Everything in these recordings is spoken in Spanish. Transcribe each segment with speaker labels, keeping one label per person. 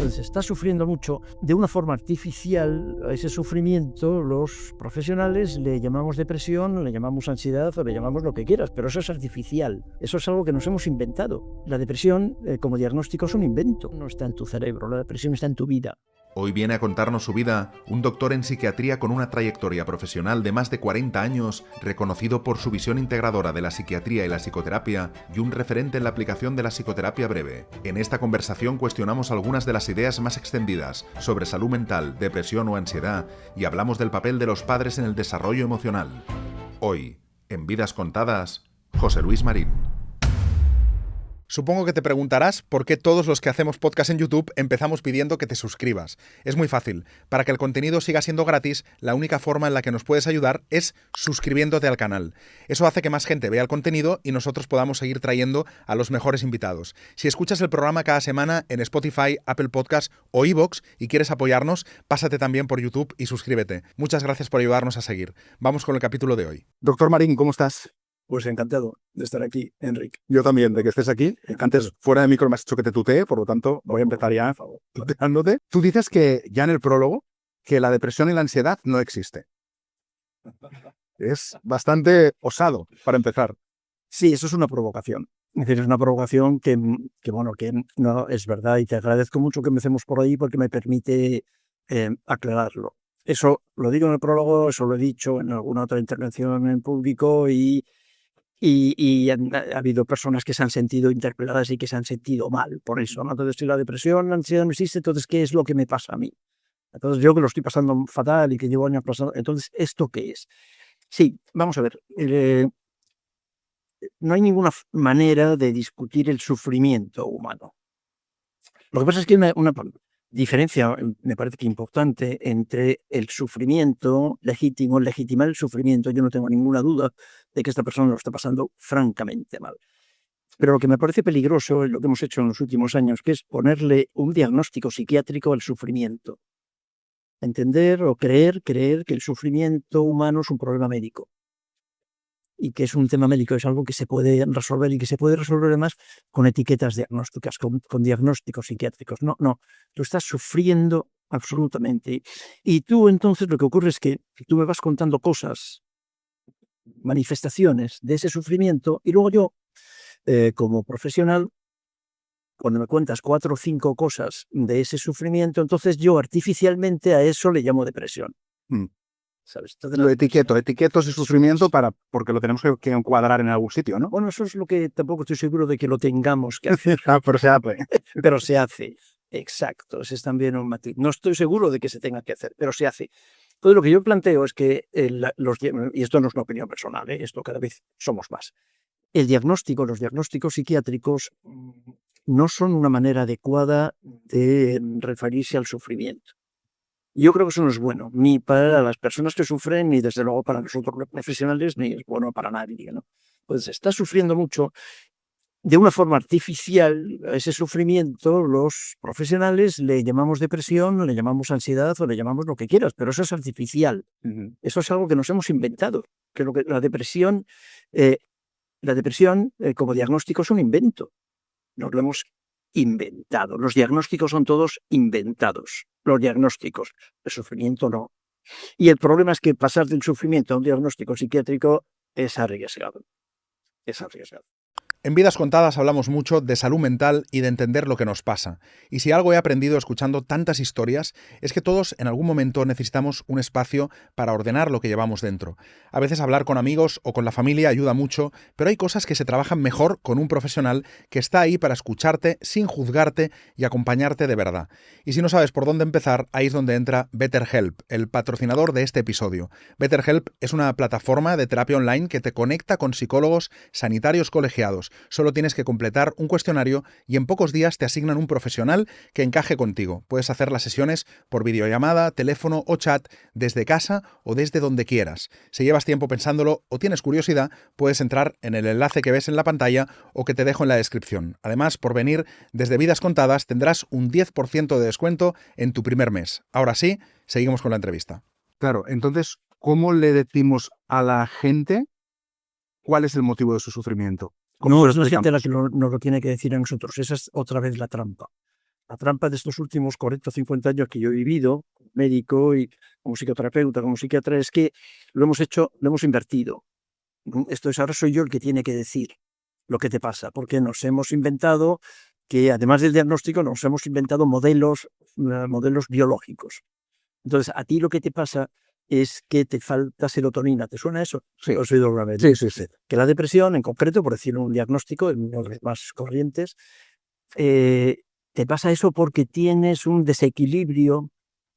Speaker 1: Entonces está sufriendo mucho de una forma artificial. A ese sufrimiento los profesionales le llamamos depresión, le llamamos ansiedad o le llamamos lo que quieras, pero eso es artificial. Eso es algo que nos hemos inventado. La depresión como diagnóstico es un invento. No está en tu cerebro, la depresión está en tu vida.
Speaker 2: Hoy viene a contarnos su vida un doctor en psiquiatría con una trayectoria profesional de más de 40 años, reconocido por su visión integradora de la psiquiatría y la psicoterapia y un referente en la aplicación de la psicoterapia breve. En esta conversación cuestionamos algunas de las ideas más extendidas sobre salud mental, depresión o ansiedad y hablamos del papel de los padres en el desarrollo emocional. Hoy, en Vidas Contadas, José Luis Marín.
Speaker 3: Supongo que te preguntarás por qué todos los que hacemos podcast en YouTube empezamos pidiendo que te suscribas. Es muy fácil. Para que el contenido siga siendo gratis, la única forma en la que nos puedes ayudar es suscribiéndote al canal. Eso hace que más gente vea el contenido y nosotros podamos seguir trayendo a los mejores invitados. Si escuchas el programa cada semana en Spotify, Apple Podcasts o iVoox y quieres apoyarnos, pásate también por YouTube y suscríbete. Muchas gracias por ayudarnos a seguir. Vamos con el capítulo de hoy.
Speaker 4: Doctor Marín, ¿cómo estás?
Speaker 5: Pues encantado de estar aquí, Enric.
Speaker 4: Yo también, de que estés aquí. Antes, fuera de micro me has dicho que te tutee, por lo tanto, voy a empezar ya tuteándote. Tú dices que, ya en el prólogo, que la depresión y la ansiedad no existe. Es bastante osado, para empezar.
Speaker 5: Sí, eso es una provocación. Es decir, es una provocación que no es verdad, y te agradezco mucho que empecemos por ahí porque me permite aclararlo. Eso lo digo en el prólogo, eso lo he dicho en alguna otra intervención en público y ha habido personas que se han sentido interpeladas y que se han sentido mal por eso, ¿no? Entonces, si la depresión, la ansiedad no existe, entonces, ¿qué es lo que me pasa a mí? Entonces, yo que lo estoy pasando fatal y que llevo años pasando, entonces, ¿esto qué es? Sí, vamos a ver. No hay ninguna manera de discutir el sufrimiento humano. Lo que pasa es que hay una diferencia, me parece que importante, entre el sufrimiento legítimo, legitimar el sufrimiento. Yo no tengo ninguna duda de que esta persona lo está pasando francamente mal. Pero lo que me parece peligroso es lo que hemos hecho en los últimos años, que es ponerle un diagnóstico psiquiátrico al sufrimiento. Entender o creer que el sufrimiento humano es un problema médico. Y que es un tema médico, es algo que se puede resolver y que se puede resolver además con etiquetas diagnósticas, con diagnósticos psiquiátricos. No, tú estás sufriendo absolutamente. Y tú entonces lo que ocurre es que tú me vas contando cosas, manifestaciones de ese sufrimiento, y luego yo, como profesional, cuando me cuentas 4 o 5 cosas de ese sufrimiento, entonces yo artificialmente a eso le llamo depresión. ¿Sabes? Entonces,
Speaker 4: lo etiqueto ese sufrimiento porque lo tenemos que encuadrar en algún sitio, ¿no?
Speaker 5: Bueno, eso es lo que tampoco estoy seguro de que lo tengamos que hacer.
Speaker 4: Pero se hace.
Speaker 5: Pero se hace. Exacto. Ese es también un matiz. No estoy seguro de que se tenga que hacer, pero se hace. Entonces, lo que yo planteo es que, y esto no es una opinión personal, esto cada vez somos más. Los diagnósticos psiquiátricos no son una manera adecuada de referirse al sufrimiento. Yo creo que eso no es bueno, ni para las personas que sufren, ni desde luego para nosotros los profesionales, ni es bueno para nadie, ¿no? Pues está sufriendo mucho de una forma artificial. A ese sufrimiento los profesionales le llamamos depresión, le llamamos ansiedad o le llamamos lo que quieras, pero eso es artificial. Eso es algo que nos hemos inventado. Que la depresión como diagnóstico es un invento. Nos lo hemos inventado. Los diagnósticos son todos inventados. Los diagnósticos. El sufrimiento no. Y el problema es que pasar del sufrimiento a un diagnóstico psiquiátrico es arriesgado. Es arriesgado.
Speaker 3: En Vidas Contadas hablamos mucho de salud mental y de entender lo que nos pasa. Y si algo he aprendido escuchando tantas historias es que todos en algún momento necesitamos un espacio para ordenar lo que llevamos dentro. A veces hablar con amigos o con la familia ayuda mucho, pero hay cosas que se trabajan mejor con un profesional que está ahí para escucharte sin juzgarte y acompañarte de verdad. Y si no sabes por dónde empezar, ahí es donde entra BetterHelp, el patrocinador de este episodio. BetterHelp es una plataforma de terapia online que te conecta con psicólogos sanitarios colegiados. Solo tienes que completar un cuestionario y en pocos días te asignan un profesional que encaje contigo. Puedes hacer las sesiones por videollamada, teléfono o chat desde casa o desde donde quieras. Si llevas tiempo pensándolo o tienes curiosidad, puedes entrar en el enlace que ves en la pantalla o que te dejo en la descripción. Además, por venir desde Vidas Contadas tendrás un 10% de descuento en tu primer mes. Ahora sí, seguimos con la entrevista.
Speaker 4: Claro, entonces, ¿cómo le decimos a la gente cuál es el motivo de su sufrimiento?
Speaker 5: No, es la gente la que nos lo tiene que decir a nosotros. Esa es otra vez la trampa. La trampa de estos últimos 40 o 50 años que yo he vivido, como médico y como psicoterapeuta, como psiquiatra, es que lo hemos invertido. Esto es, ahora soy yo el que tiene que decir lo que te pasa, porque nos hemos inventado que, además del diagnóstico, nos hemos inventado modelos biológicos. Entonces, a ti lo que te pasa es que te falta serotonina. ¿Te suena eso?
Speaker 4: Sí.
Speaker 5: ¿Lo has oído alguna vez?
Speaker 4: Sí.
Speaker 5: Que la depresión, en concreto, por decir un diagnóstico, uno de los más corrientes, te pasa eso porque tienes un desequilibrio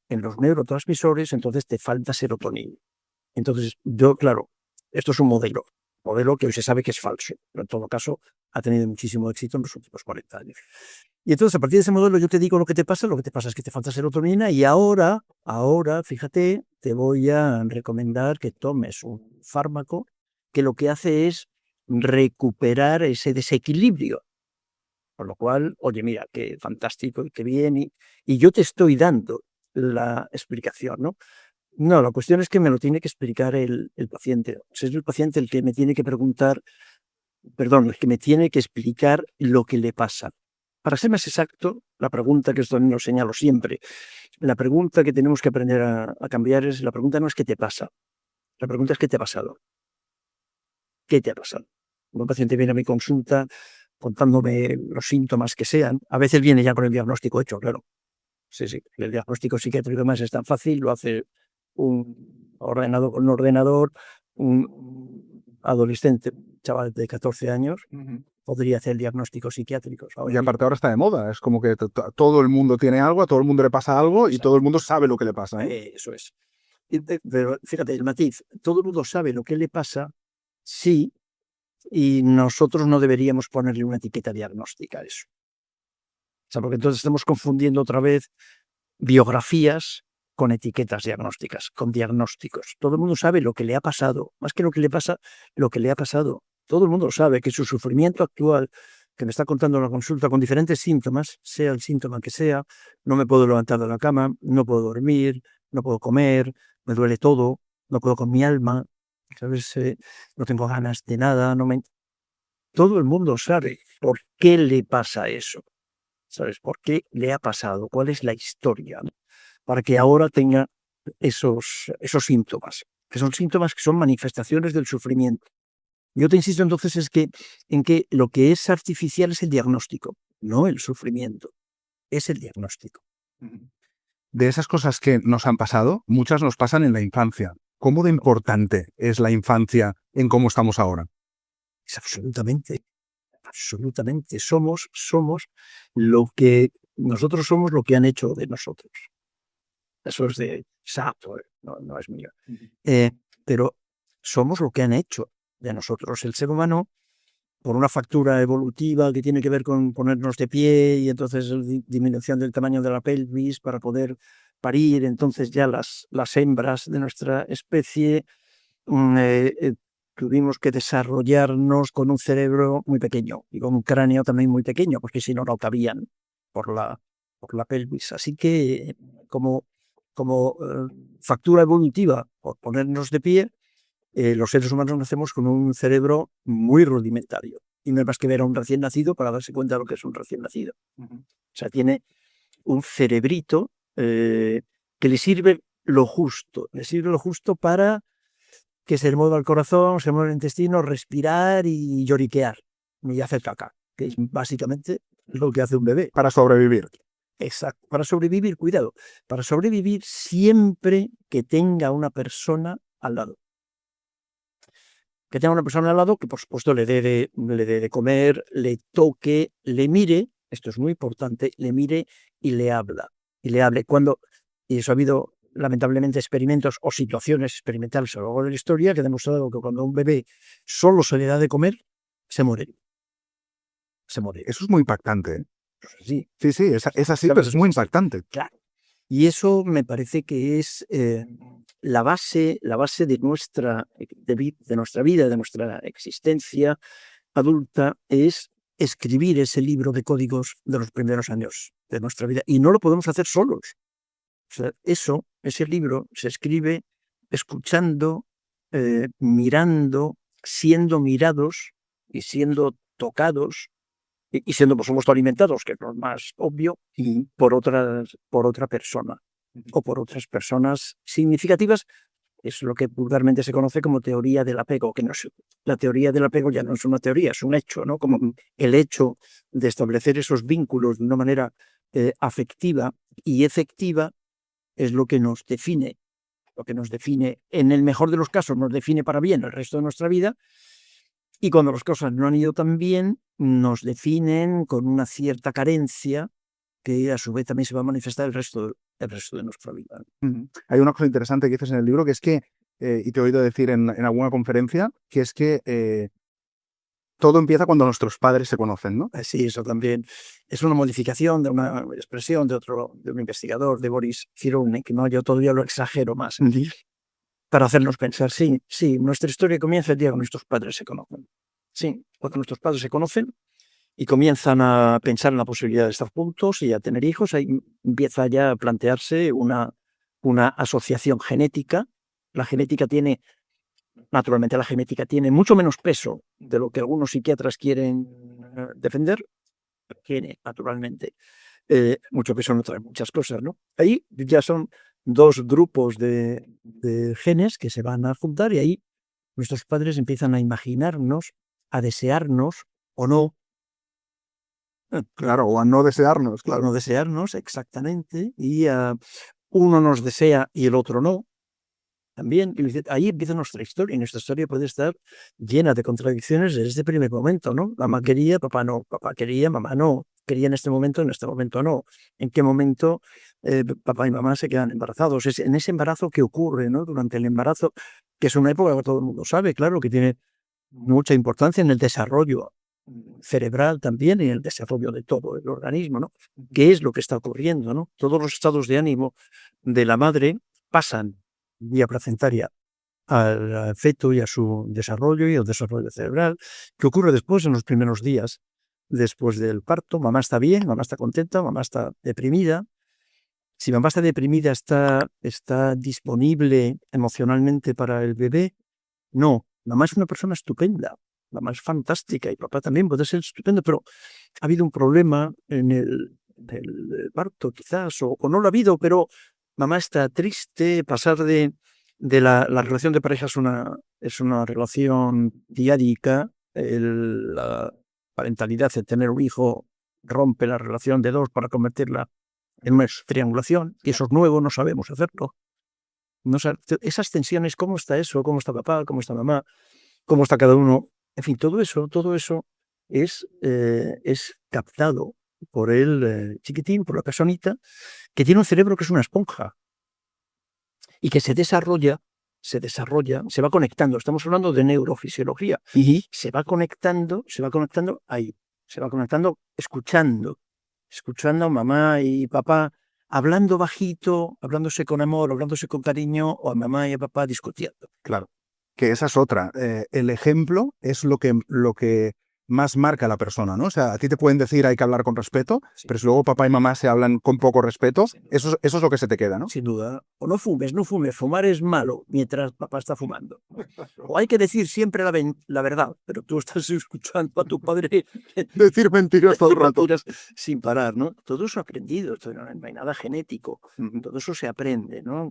Speaker 5: en los neurotransmisores, entonces te falta serotonina. Entonces, claro, esto es un modelo que hoy se sabe que es falso, pero en todo caso ha tenido muchísimo éxito en los últimos 40 años. Y entonces, a partir de ese modelo, yo te digo lo que te pasa es que te falta serotonina y ahora, fíjate, te voy a recomendar que tomes un fármaco que lo que hace es recuperar ese desequilibrio. Con lo cual, oye, mira, qué fantástico y qué bien, y yo te estoy dando la explicación, ¿no? No, la cuestión es que me lo tiene que explicar el paciente. O sea, es el paciente el que me tiene que preguntar, perdón, el que me tiene que explicar lo que le pasa. Para ser más exacto, la pregunta que esto lo señalo siempre, la pregunta que tenemos que aprender a cambiar es, la pregunta no es ¿qué te pasa? La pregunta es ¿qué te ha pasado? ¿Qué te ha pasado? Un paciente viene a mi consulta contándome los síntomas que sean. A veces viene ya con el diagnóstico hecho, claro. Sí. El diagnóstico psiquiátrico además es tan fácil, lo hace un ordenador, un adolescente, un chaval de 14 años, podría hacer diagnósticos psiquiátricos.
Speaker 4: Y aparte ahora está de moda, es como que todo el mundo tiene algo, a todo el mundo le pasa algo y todo el mundo sabe lo que le pasa.
Speaker 5: Eso es. Pero fíjate, el matiz, todo el mundo sabe lo que le pasa, sí, y nosotros no deberíamos ponerle una etiqueta diagnóstica a eso. O sea, porque entonces estamos confundiendo otra vez biografías con etiquetas diagnósticas, con diagnósticos. Todo el mundo sabe lo que le ha pasado, más que lo que le pasa, lo que le ha pasado. Todo el mundo sabe que su sufrimiento actual, que me está contando en la consulta con diferentes síntomas, sea el síntoma que sea, no me puedo levantar de la cama, no puedo dormir, no puedo comer, me duele todo, no puedo con mi alma, ¿sabes? No tengo ganas de nada, Todo el mundo sabe por qué le pasa eso. ¿Sabes? ¿Por qué le ha pasado? ¿Cuál es la historia? Para que ahora tenga esos síntomas, que son síntomas que son manifestaciones del sufrimiento. Yo te insisto entonces en que lo que es artificial es el diagnóstico, no el sufrimiento, es el diagnóstico.
Speaker 4: De esas cosas que nos han pasado, muchas nos pasan en la infancia. ¿Cómo de importante es la infancia en cómo estamos ahora?
Speaker 5: Es absolutamente. Nosotros somos lo que han hecho de nosotros. Eso es de Sartre, no es mío. Pero somos lo que han hecho de nosotros. El ser humano, por una factura evolutiva que tiene que ver con ponernos de pie y entonces disminución del tamaño de la pelvis para poder parir, entonces ya las hembras de nuestra especie tuvimos que desarrollarnos con un cerebro muy pequeño y con un cráneo también muy pequeño, porque si no, no cabían por la pelvis. Así que como factura evolutiva, por ponernos de pie, los seres humanos nacemos con un cerebro muy rudimentario. Y no hay más que ver a un recién nacido para darse cuenta de lo que es un recién nacido. O sea, tiene un cerebrito que le sirve lo justo. Le sirve lo justo para que se le mueva el corazón, se mueva el intestino, respirar y lloriquear y hacer caca, que es básicamente lo que hace un bebé.
Speaker 4: Para sobrevivir.
Speaker 5: Exacto. Para sobrevivir, cuidado, para sobrevivir siempre que tenga una persona al lado. Que tenga una persona al lado que, por supuesto, le dé de comer, le toque, le mire, esto es muy importante, le mire y le habla. Y le hable. Y eso ha habido, lamentablemente, experimentos o situaciones experimentales a lo largo de la historia que han demostrado que cuando a un bebé solo se le da de comer, se muere. Se muere.
Speaker 4: Eso es muy impactante.
Speaker 5: Sí,
Speaker 4: es así, pero es muy impactante.
Speaker 5: Claro. Y eso me parece que es la base de nuestra vida, de nuestra existencia adulta, es escribir ese libro de códigos de los primeros años de nuestra vida. Y no lo podemos hacer solos. O sea, ese libro se escribe escuchando, mirando, siendo mirados y siendo tocados y siendo por supuesto alimentados, que es lo más obvio, por otra persona o por otras personas significativas. Es lo que vulgarmente se conoce como teoría del apego, que no es, la teoría del apego ya no es una teoría, es un hecho, ¿no? Como el hecho de establecer esos vínculos de una manera afectiva y efectiva es lo que nos define. Lo que nos define, en el mejor de los casos, nos define para bien el resto de nuestra vida, y cuando las cosas no han ido tan bien, nos definen con una cierta carencia que a su vez también se va a manifestar el resto de nuestra vida.
Speaker 4: Hay una cosa interesante que dices en el libro, que es que, y te he oído decir en alguna conferencia, que es que todo empieza cuando nuestros padres se conocen, ¿no?
Speaker 5: Sí, eso también es una modificación de una expresión de un investigador, de Boris Cyrulnik, ¿no? Yo todavía lo exagero más para hacernos pensar, sí, nuestra historia comienza el día que nuestros padres se conocen. Sí, cuando nuestros padres se conocen y comienzan a pensar en la posibilidad de estar juntos y a tener hijos, ahí empieza ya a plantearse una asociación genética. Naturalmente la genética tiene mucho menos peso de lo que algunos psiquiatras quieren defender. Tiene, naturalmente, mucho peso en otras muchas cosas, ¿no? Ahí ya son dos grupos de genes que se van a juntar y ahí nuestros padres empiezan a imaginarnos, a desearnos o no.
Speaker 4: Claro, o a no desearnos, claro.
Speaker 5: No desearnos, exactamente, y uno nos desea y el otro no. También, ahí empieza nuestra historia, y nuestra historia puede estar llena de contradicciones desde el primer momento, ¿no? Mamá quería, papá no, papá quería, mamá no, quería en este momento no. ¿En qué momento papá y mamá se quedan embarazados? Es en ese embarazo que ocurre, ¿no? Durante el embarazo, que es una época que todo el mundo sabe, claro, que tiene mucha importancia en el desarrollo cerebral también y en el desarrollo de todo el organismo, ¿no? ¿Qué es lo que está ocurriendo, no? Todos los estados de ánimo de la madre pasan vía placentaria al feto y a su desarrollo y al desarrollo cerebral. ¿Qué ocurre después en los primeros días después del parto? Mamá está bien, mamá está contenta, mamá está deprimida. Si mamá está deprimida, ¿está disponible emocionalmente para el bebé? No, mamá es una persona estupenda, mamá es fantástica y papá también puede ser estupendo, pero ha habido un problema en el parto quizás, o no lo ha habido, pero mamá está triste. Pasar de la relación de pareja es una relación diádica. La parentalidad de tener un hijo rompe la relación de dos para convertirla en una triangulación, y eso es nuevo, no sabemos hacerlo. Esas tensiones, ¿cómo está eso? ¿Cómo está papá? ¿Cómo está mamá? ¿Cómo está cada uno? En fin, todo eso es captado por el chiquitín, por la personita, que tiene un cerebro que es una esponja y que se desarrolla, se va conectando. Estamos hablando de neurofisiología. Se va conectando ahí, se va conectando escuchando a mamá y papá hablando bajito, hablándose con amor, hablándose con cariño, o a mamá y a papá discutiendo.
Speaker 4: Claro, que esa es otra. El ejemplo es lo que más marca a la persona, ¿no? O sea, a ti te pueden decir hay que hablar con respeto,
Speaker 5: Sí.
Speaker 4: pero si luego papá y mamá se hablan con poco respeto, eso es lo que se te queda, ¿no?
Speaker 5: Sin duda. O no fumes, fumar es malo mientras papá está fumando. O hay que decir siempre la verdad, pero tú estás escuchando a tu padre
Speaker 4: Decir mentiras todo el rato.
Speaker 5: mentiras sin parar, ¿no? Todo eso aprendido, no hay nada genético, todo eso se aprende, ¿no?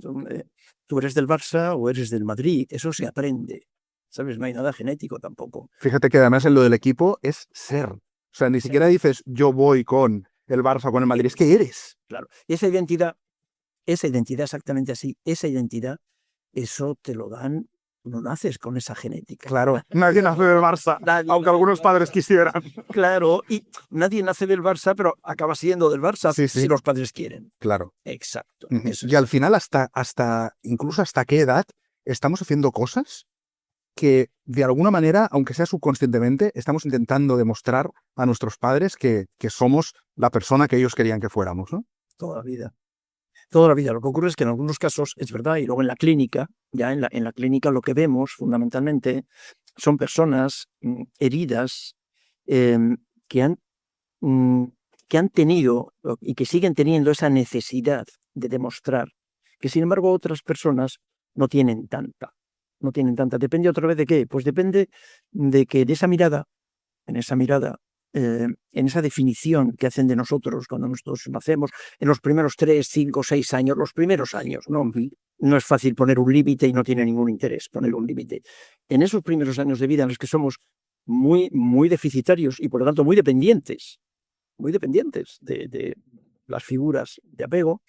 Speaker 5: Tú eres del Barça o eres del Madrid, eso se aprende, ¿sabes? No hay nada genético tampoco.
Speaker 4: Fíjate que además en lo del equipo es ser. O sea, ni siquiera dices yo voy con el Barça o con el Madrid, es que eres.
Speaker 5: Claro. Y esa identidad exactamente así, eso te lo dan, no naces con esa genética.
Speaker 4: Claro, nadie nace del Barça, aunque algunos padres quisieran.
Speaker 5: Claro, y nadie nace del Barça, pero acaba siendo del Barça si los padres quieren.
Speaker 4: Claro.
Speaker 5: Exacto.
Speaker 4: Y al final, incluso hasta qué edad estamos haciendo cosas que de alguna manera, aunque sea subconscientemente, estamos intentando demostrar a nuestros padres que somos la persona que ellos querían que fuéramos, ¿no?
Speaker 5: Toda la vida. Toda la vida. Lo que ocurre es que en algunos casos es verdad, y luego en la clínica, ya en la clínica lo que vemos fundamentalmente son personas heridas que han tenido y que siguen teniendo esa necesidad de demostrar, que sin embargo otras personas no tienen tanta. Depende otra vez de qué. Pues depende de que en esa mirada en esa definición que hacen de nosotros cuando nosotros nacemos, en los primeros 3, 5, 6 años, los primeros años, ¿no? No es fácil poner un límite y no tiene ningún interés poner un límite. En esos primeros años de vida en los que somos muy, muy deficitarios y por lo tanto muy dependientes de las figuras de apego,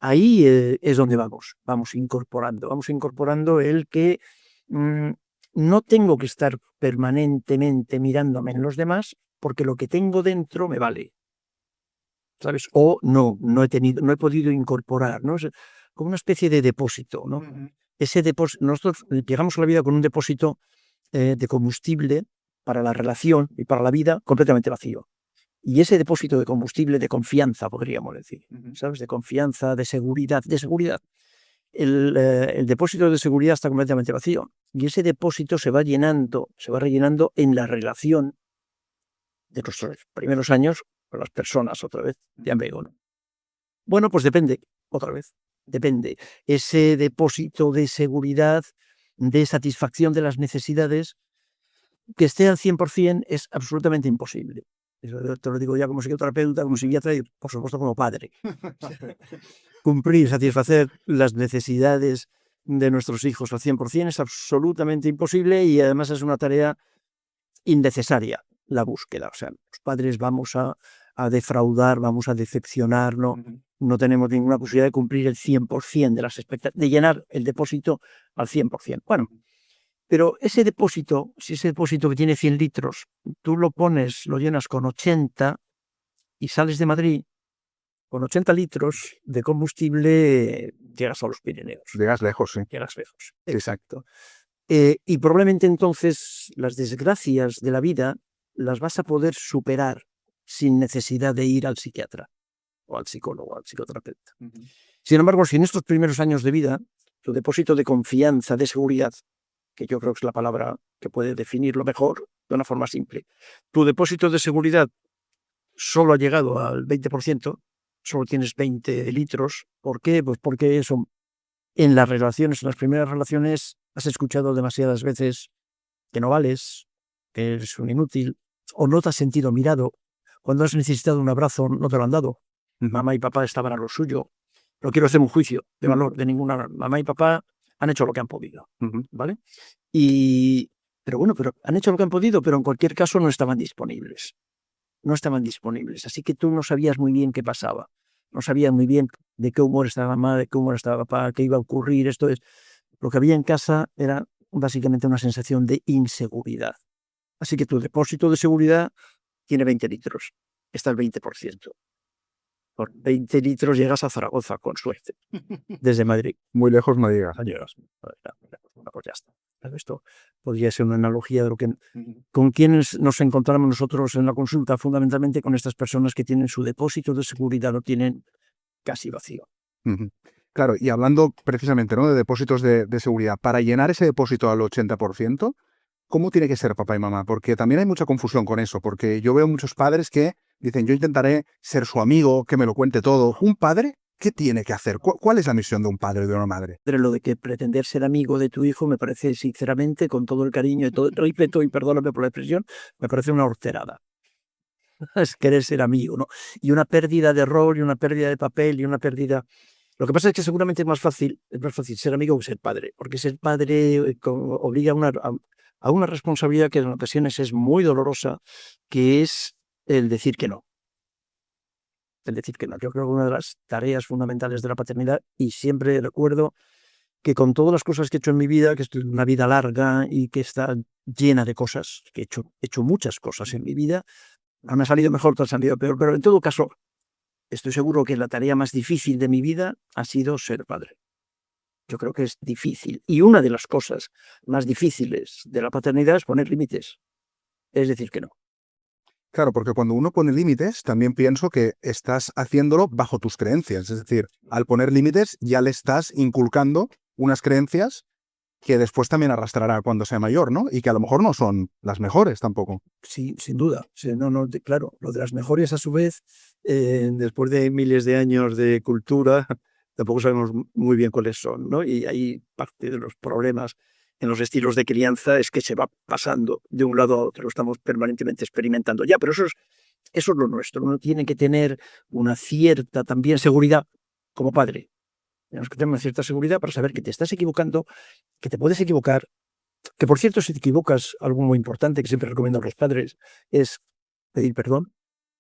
Speaker 5: ahí es donde vamos incorporando el que no tengo que estar permanentemente mirándome en los demás porque lo que tengo dentro me vale, ¿sabes? O no he podido incorporar, ¿no? Es como una especie de depósito, ¿no? Ese depósito, nosotros llegamos a la vida con un depósito de combustible para la relación y para la vida completamente vacío. Y ese depósito de combustible, de confianza, podríamos decir, ¿sabes? De confianza, de seguridad. El depósito de seguridad está completamente vacío. Y ese depósito se va rellenando en la relación de nuestros primeros años con las personas, otra vez, de apego, ¿no? Bueno, pues depende, otra vez, depende. Ese depósito de seguridad, de satisfacción de las necesidades, que esté al 100% es absolutamente imposible. Eso te lo digo ya como psicoterapeuta, como psiquiatra y, por supuesto, como padre. Cumplir, satisfacer las necesidades de nuestros hijos al 100% es absolutamente imposible y además es una tarea innecesaria, la búsqueda. O sea, los padres vamos a defraudar, vamos a decepcionar, no tenemos ninguna posibilidad de cumplir el 100% de las expectativas, de llenar el depósito al 100%. Bueno, pero ese depósito, si ese depósito que tiene 100 litros, tú lo llenas con 80 y sales de Madrid, con 80 litros de combustible llegas a los Pirineos.
Speaker 4: Llegas lejos, sí.
Speaker 5: Llegas lejos, exacto. Y probablemente entonces las desgracias de la vida las vas a poder superar sin necesidad de ir al psiquiatra o al psicólogo o al psicoterapeuta. Sin embargo, si en estos primeros años de vida tu depósito de confianza, de seguridad, que yo creo que es la palabra que puede definirlo mejor de una forma simple, tu depósito de seguridad solo ha llegado al 20%, solo tienes 20 litros. ¿Por qué? Pues porque eso, en las relaciones, en las primeras relaciones, has escuchado demasiadas veces que no vales, que eres un inútil, o no te has sentido mirado. Cuando has necesitado un abrazo, no te lo han dado. Mamá y papá estaban a lo suyo. No quiero hacer un juicio de valor de ninguna. Mamá y papá han hecho lo que han podido, ¿vale? Pero han hecho lo que han podido, pero en cualquier caso no estaban disponibles. Así que tú no sabías muy bien qué pasaba. No sabías muy bien de qué humor estaba mamá, de qué humor estaba papá, qué iba a ocurrir. Lo que había en casa era básicamente una sensación de inseguridad. Así que tu depósito de seguridad tiene 20 litros. Está el 20%. Por 20 litros llegas a Zaragoza, con suerte, desde Madrid.
Speaker 4: Muy lejos no llegas.
Speaker 5: No llegas. Pues ya está. Esto podría ser una analogía de lo que con quienes nos encontramos nosotros en la consulta, fundamentalmente con estas personas que tienen su depósito de seguridad, lo tienen casi vacío.
Speaker 4: Claro, y hablando precisamente, ¿no?, de depósitos de seguridad, para llenar ese depósito al 80%, ¿cómo tiene que ser papá y mamá? Porque también hay mucha confusión con eso, porque yo veo muchos padres que dicen, yo intentaré ser su amigo, que me lo cuente todo. ¿Un padre qué tiene que hacer? ¿Cuál es la misión de un padre o de una madre?
Speaker 5: Lo de que pretender ser amigo de tu hijo me parece, sinceramente, con todo el cariño y todo el respeto, y perdóname por la expresión, me parece una horterada. Es querer ser amigo, ¿no? Y una pérdida de rol, y una pérdida de papel, y una pérdida... Lo que pasa es que seguramente es más fácil ser amigo que ser padre, porque ser padre obliga a una responsabilidad que en ocasiones es muy dolorosa, que es el decir que no. Yo creo que una de las tareas fundamentales de la paternidad, y siempre recuerdo que con todas las cosas que he hecho en mi vida, que es una vida larga y que está llena de cosas, que he hecho muchas cosas en mi vida, me ha salido mejor, te ha salido peor, pero en todo caso, estoy seguro que la tarea más difícil de mi vida ha sido ser padre. Yo creo que es difícil. Y una de las cosas más difíciles de la paternidad es poner límites. Es decir, que no.
Speaker 4: Claro, porque cuando uno pone límites, también pienso que estás haciéndolo bajo tus creencias. Es decir, al poner límites ya le estás inculcando unas creencias que después también arrastrará cuando sea mayor, ¿no? Y que a lo mejor no son las mejores tampoco.
Speaker 5: Sí, sin duda. Claro, lo de las mejores a su vez, después de miles de años de cultura, tampoco sabemos muy bien cuáles son, ¿no? Y ahí parte de los problemas en los estilos de crianza es que se va pasando de un lado a otro, estamos permanentemente experimentando. Ya, pero eso es lo nuestro. Uno tiene que tener una cierta también seguridad como padre. Tenemos que tener una cierta seguridad para saber que te estás equivocando, que te puedes equivocar, que por cierto, si te equivocas, algo muy importante que siempre recomiendo a los padres es pedir perdón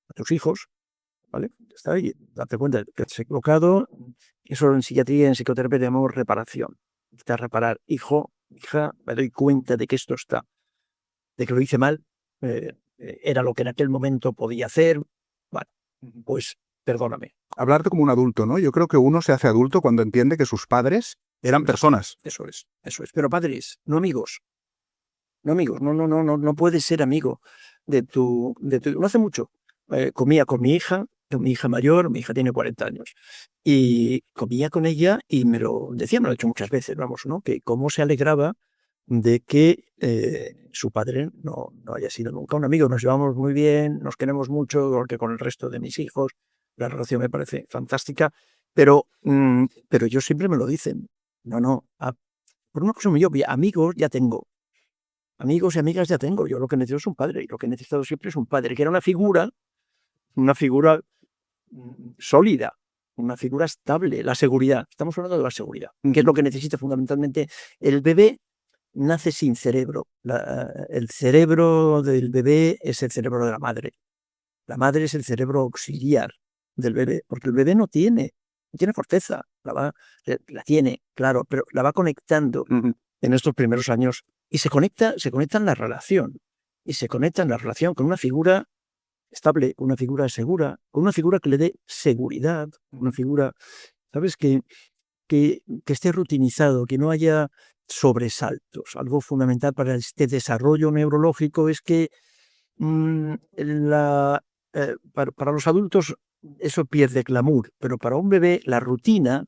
Speaker 5: a tus hijos, ¿vale? Está ahí, date cuenta de que te has equivocado. Eso en psiquiatría, en psicoterapia llamamos reparación. Necesitas reparar, hijo, hija, me doy cuenta de que esto está, de que lo hice mal, era lo que en aquel momento podía hacer, bueno, pues perdóname.
Speaker 4: Hablarte como un adulto, ¿no? Yo creo que uno se hace adulto cuando entiende que sus padres eran personas.
Speaker 5: Eso es. Pero padres, no amigos. No amigos, no puedes ser amigo de tu... No hace mucho, comía con mi hija mayor, mi hija tiene 40 años, y comía con ella y me lo decía, me lo ha dicho muchas veces, vamos, ¿no? Que cómo se alegraba de que su padre no haya sido nunca un amigo. Nos llevamos muy bien, nos queremos mucho, porque con el resto de mis hijos la relación me parece fantástica, pero ellos siempre me lo dicen. Por una cosa muy obvia, amigos ya tengo. Amigos y amigas ya tengo. Yo lo que necesito es un padre, y lo que he necesitado siempre es un padre, que era una figura sólida, una figura estable, la seguridad. Estamos hablando de la seguridad, que es lo que necesita fundamentalmente. El bebé nace sin cerebro. El cerebro del bebé es el cerebro de la madre. La madre es el cerebro auxiliar del bebé, porque el bebé no tiene corteza, la tiene, claro, pero la va conectando en estos primeros años y se conecta en la relación. Y se conecta en la relación con una figura estable, con una figura segura, con una figura que le dé seguridad, una figura, ¿sabes? Que esté rutinizado, que no haya sobresaltos. Algo fundamental para este desarrollo neurológico es que para los adultos eso pierde glamour, pero para un bebé la rutina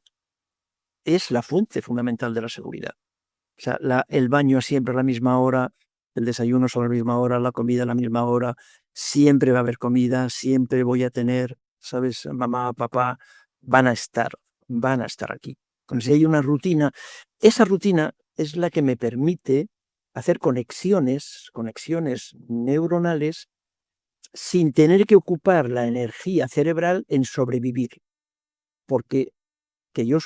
Speaker 5: es la fuente fundamental de la seguridad. O sea, el baño siempre a la misma hora, el desayuno es a la misma hora, la comida a la misma hora, siempre va a haber comida, siempre voy a tener, ¿sabes? Mamá, papá, van a estar aquí. Entonces, si hay una rutina, esa rutina es la que me permite hacer conexiones neuronales sin tener que ocupar la energía cerebral en sobrevivir. Porque de que yo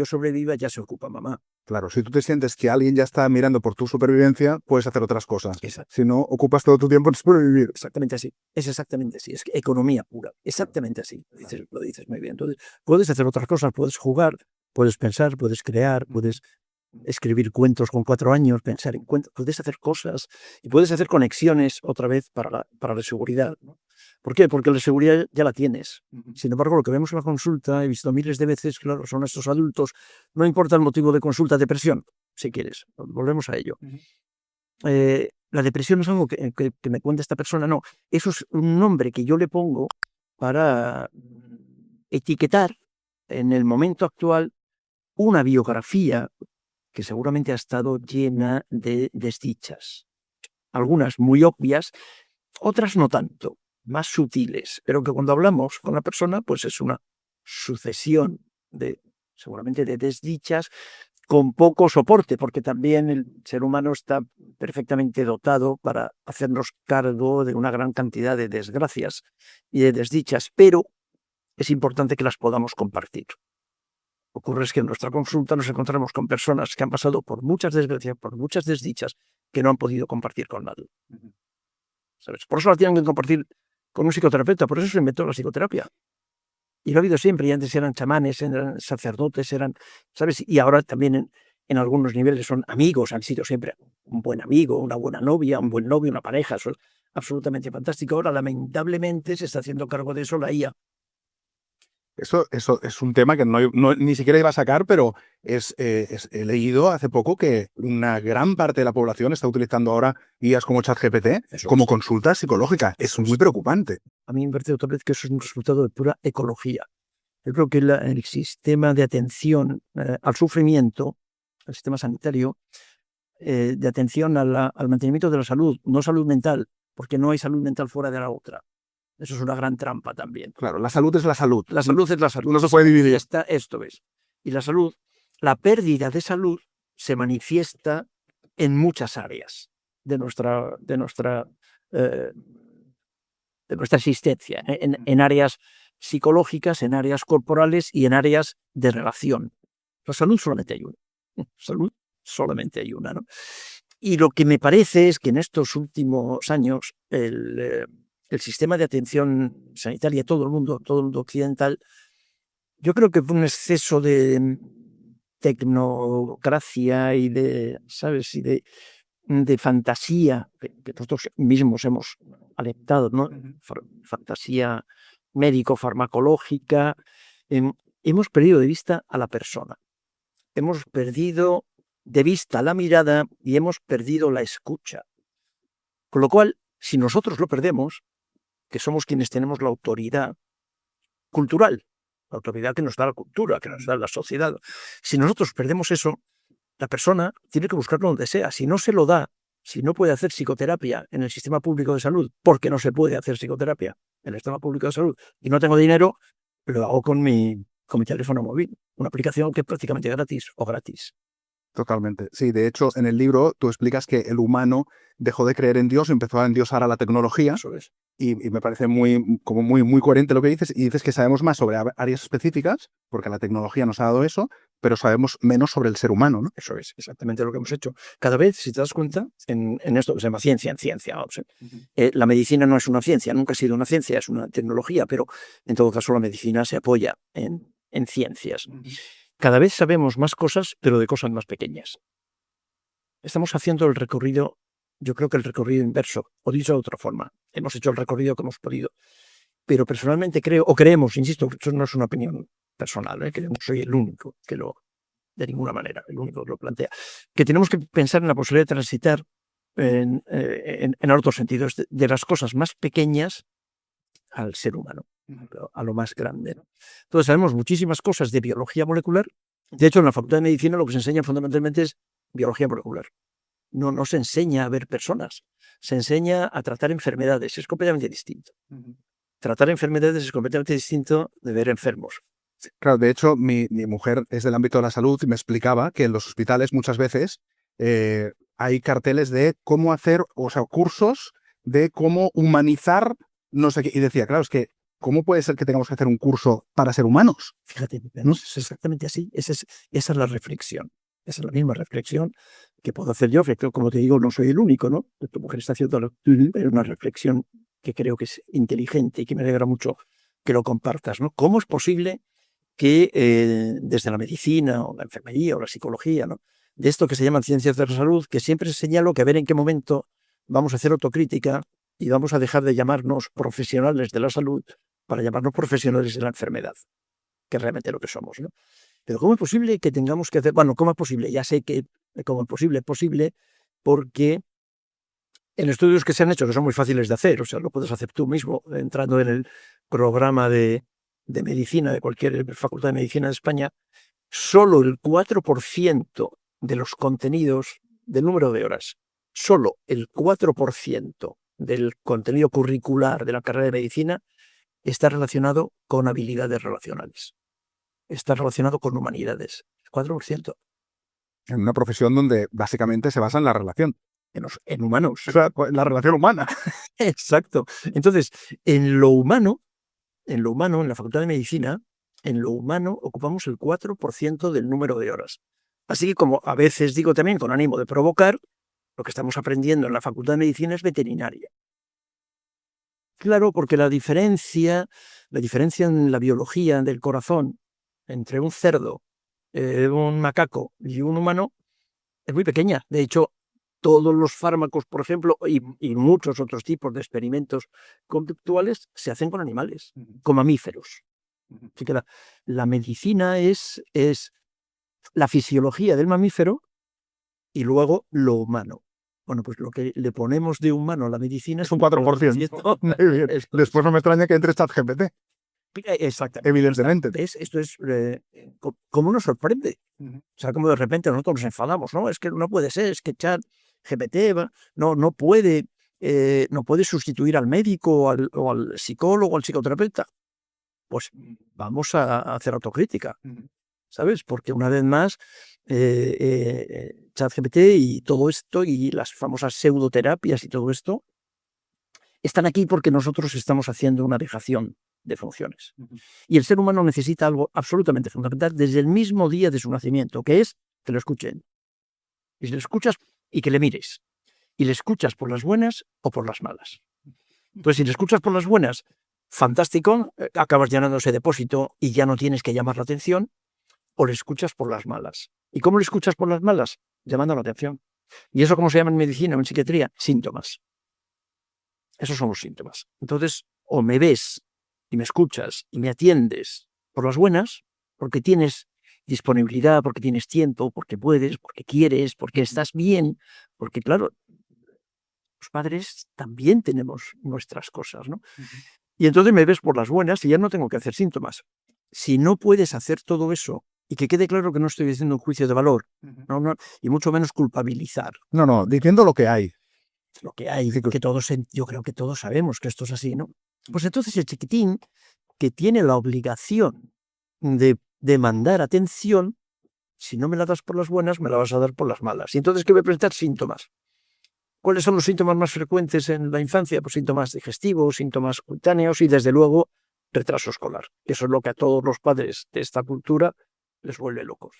Speaker 5: sobreviva ya se ocupa mamá.
Speaker 4: Claro, si tú te sientes que alguien ya está mirando por tu supervivencia, puedes hacer otras cosas.
Speaker 5: Exacto.
Speaker 4: Si no, ocupas todo tu tiempo en sobrevivir.
Speaker 5: Exactamente así. Es exactamente así. Es economía pura. Exactamente así. Lo dices muy bien. Entonces, puedes hacer otras cosas, puedes jugar, puedes pensar, puedes crear, puedes escribir cuentos con 4 años, pensar en cuentos, puedes hacer cosas y puedes hacer conexiones otra vez para la seguridad, ¿no? ¿Por qué? Porque la seguridad ya la tienes. Sin embargo, lo que vemos en la consulta, he visto miles de veces, claro, son estos adultos, no importa el motivo de consulta, depresión, si quieres, volvemos a ello. La depresión no es algo que me cuenta esta persona, no, eso es un nombre que yo le pongo para etiquetar en el momento actual una biografía que seguramente ha estado llena de desdichas. Algunas muy obvias, otras no tanto, más sutiles, pero que cuando hablamos con la persona, pues es una sucesión seguramente de desdichas con poco soporte, porque también el ser humano está perfectamente dotado para hacernos cargo de una gran cantidad de desgracias y de desdichas, pero es importante que las podamos compartir. Ocurre es que en nuestra consulta nos encontramos con personas que han pasado por muchas desgracias, por muchas desdichas, que no han podido compartir con nadie. ¿Sabes? Por eso las tienen que compartir con un psicoterapeuta, por eso se inventó la psicoterapia. Y lo ha habido siempre, y antes eran chamanes, eran sacerdotes, ¿sabes? Y ahora también en algunos niveles son amigos, han sido siempre un buen amigo, una buena novia, un buen novio, una pareja, eso es absolutamente fantástico. Ahora, lamentablemente, se está haciendo cargo de eso la IA.
Speaker 4: Eso es un tema que ni siquiera iba a sacar, pero he leído hace poco que una gran parte de la población está utilizando ahora IAs como ChatGPT como consulta psicológica. Es muy preocupante.
Speaker 5: A mí me parece otra vez que eso es un resultado de pura ecología. Yo creo que el sistema de atención al sufrimiento, el sistema sanitario, de atención al mantenimiento de la salud, no salud mental, porque no hay salud mental fuera de la otra. Eso es una gran trampa también.
Speaker 4: Claro, la salud es la salud.
Speaker 5: La salud es la salud.
Speaker 4: No se puede dividir.
Speaker 5: Esto es. Y la salud, la pérdida de salud se manifiesta en muchas áreas de nuestra existencia, en áreas psicológicas, en áreas corporales y en áreas de relación. La salud solamente hay una. Salud solamente hay una, ¿no? Y lo que me parece es que en estos últimos años el sistema de atención sanitaria, todo el mundo occidental, yo creo que fue un exceso de tecnocracia y de, ¿sabes? Y de fantasía que nosotros mismos hemos alentado, ¿no? Fantasía médico-farmacológica. Hemos perdido de vista a la persona. Hemos perdido de vista la mirada y hemos perdido la escucha. Con lo cual, si nosotros lo perdemos, que somos quienes tenemos la autoridad cultural, la autoridad que nos da la cultura, que nos da la sociedad, si nosotros perdemos eso, la persona tiene que buscarlo donde sea. Si no se lo da, si no puede hacer psicoterapia en el sistema público de salud, porque no se puede hacer psicoterapia en el sistema público de salud y no tengo dinero, lo hago con mi teléfono móvil, una aplicación que es prácticamente gratis o gratis.
Speaker 4: Totalmente. Sí, de hecho, en el libro tú explicas que el humano dejó de creer en Dios y empezó a endiosar a la tecnología.
Speaker 5: Eso es.
Speaker 4: Y me parece muy coherente lo que dices. Y dices que sabemos más sobre áreas específicas, porque la tecnología nos ha dado eso, pero sabemos menos sobre el ser humano, ¿no?
Speaker 5: Eso es exactamente lo que hemos hecho. Cada vez, si te das cuenta, en esto que se llama ciencia, vamos, la medicina no es una ciencia, nunca ha sido una ciencia, es una tecnología, pero en todo caso la medicina se apoya en ciencias. Cada vez sabemos más cosas, pero de cosas más pequeñas. Estamos haciendo el recorrido, yo creo que el recorrido inverso, o dicho de otra forma. Hemos hecho el recorrido que hemos podido. Pero personalmente creo, o creemos, insisto, eso no es una opinión personal, que no soy el único que de ninguna manera, el único que lo plantea, que tenemos que pensar en la posibilidad de transitar en otros sentidos, de las cosas más pequeñas al ser humano, a lo más grande, ¿no? Entonces sabemos muchísimas cosas de biología molecular. De hecho, en la Facultad de Medicina lo que se enseña fundamentalmente es biología molecular. No se enseña a ver personas, se enseña a tratar enfermedades, es completamente distinto. Tratar enfermedades es completamente distinto de ver enfermos.
Speaker 4: Claro, de hecho, mi mujer es del ámbito de la salud y me explicaba que en los hospitales muchas veces hay carteles de cómo hacer, o sea, cursos de cómo humanizar, no sé qué. Y decía, claro, es que, ¿cómo puede ser que tengamos que hacer un curso para ser humanos?
Speaker 5: Fíjate, ¿no? Es exactamente así. Esa es la reflexión. Esa es la misma reflexión que puedo hacer yo. Como te digo, no soy el único, ¿no? Tu mujer está haciendo una reflexión que creo que es inteligente y que me alegra mucho que lo compartas, ¿no? ¿Cómo es posible que desde la medicina o la enfermería o la psicología, ¿no?, de esto que se llaman ciencias de la salud, que siempre se señala que a ver en qué momento vamos a hacer autocrítica y vamos a dejar de llamarnos profesionales de la salud para llamarnos profesionales de la enfermedad, que es realmente lo que somos, ¿no? Pero ¿cómo es posible que tengamos que hacer? Bueno, ¿cómo es posible? Ya sé que como es posible porque en estudios que se han hecho, que son muy fáciles de hacer, o sea, lo puedes hacer tú mismo entrando en el programa de medicina de cualquier facultad de medicina de España, solo el 4% de los contenidos del número de horas, solo el 4% del contenido curricular de la carrera de medicina está relacionado con habilidades relacionales, está relacionado con humanidades, 4%.
Speaker 4: En una profesión donde básicamente se basa en la relación.
Speaker 5: En humanos.
Speaker 4: O sea, la relación humana.
Speaker 5: Exacto. Entonces, en lo humano, en la Facultad de Medicina, en lo humano ocupamos el 4% del número de horas. Así que, como a veces digo también con ánimo de provocar, lo que estamos aprendiendo en la Facultad de Medicina es veterinaria. Claro, porque la diferencia en la biología del corazón entre un cerdo, un macaco y un humano es muy pequeña. De hecho, todos los fármacos, por ejemplo, y muchos otros tipos de experimentos conductuales se hacen con animales, con mamíferos. Así que la medicina es la fisiología del mamífero y luego lo humano. Bueno, pues lo que le ponemos de humano a la medicina
Speaker 4: es un 4%. Muy bien. Después no me extraña que entre ChatGPT.
Speaker 5: Exactamente.
Speaker 4: Evidentemente.
Speaker 5: Esto es como nos sorprende. O sea, como de repente nosotros nos enfadamos, ¿no? Es que no puede ser, es que ChatGPT no puede sustituir al médico o al psicólogo o al psicoterapeuta. Pues vamos a hacer autocrítica. ¿sabes? Porque una vez más, ChatGPT y todo esto y las famosas pseudoterapias y todo esto están aquí porque nosotros estamos haciendo una dejación de funciones. Y el ser humano necesita algo absolutamente fundamental desde el mismo día de su nacimiento, que es que lo escuchen. Y lo escuchas y que le mires. Y le escuchas por las buenas o por las malas. Entonces, si le escuchas por las buenas, fantástico, acabas llenando ese depósito y ya no tienes que llamar la atención, o le escuchas por las malas. ¿Y cómo le escuchas por las malas? Llamando la atención. ¿Y eso cómo se llama en medicina o en psiquiatría? Síntomas. Esos son los síntomas. Entonces, o me ves y me escuchas y me atiendes por las buenas, porque tienes disponibilidad, porque tienes tiempo, porque puedes, porque quieres, porque estás bien, porque claro, los padres también tenemos nuestras cosas, ¿no? Y entonces me ves por las buenas y ya no tengo que hacer síntomas. Si no puedes hacer todo eso, y que quede claro que no estoy haciendo un juicio de valor, no, y mucho menos culpabilizar.
Speaker 4: No, diciendo lo que hay.
Speaker 5: Lo que hay, que todos, yo creo que todos sabemos que esto es así, ¿no? Pues entonces el chiquitín, que tiene la obligación de demandar atención, si no me la das por las buenas, me la vas a dar por las malas. Y entonces, ¿qué voy a presentar? Síntomas. ¿Cuáles son los síntomas más frecuentes en la infancia? Pues síntomas digestivos, síntomas cutáneos y, desde luego, retraso escolar. Eso es lo que a todos los padres de esta cultura les vuelve locos.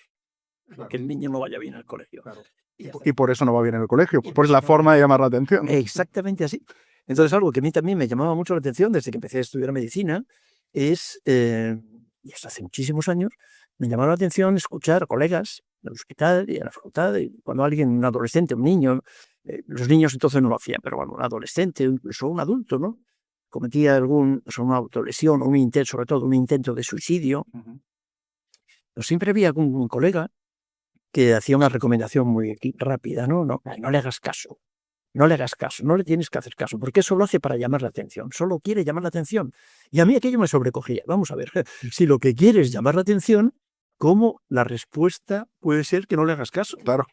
Speaker 5: Claro. Que el niño no vaya bien al colegio. Claro.
Speaker 4: Y por eso no va bien en el colegio, por la forma de llamar la atención.
Speaker 5: Exactamente así. Entonces, algo que a mí también me llamaba mucho la atención desde que empecé a estudiar medicina es, y esto hace muchísimos años, me llamaba la atención escuchar a colegas del hospital y en la facultad, y cuando alguien, un adolescente, un niño, los niños entonces no lo hacían, pero bueno, un adolescente, incluso un adulto, ¿no? Cometía una autolesión, sobre todo un intento de suicidio. Pero siempre había algún colega que hacía una recomendación muy rápida, ¿no? No le hagas caso. No le hagas caso, no le tienes que hacer caso, porque eso lo hace para llamar la atención, solo quiere llamar la atención. Y a mí aquello me sobrecogía. Vamos a ver, si lo que quieres es llamar la atención, ¿cómo la respuesta puede ser que no le hagas caso?
Speaker 4: Claro,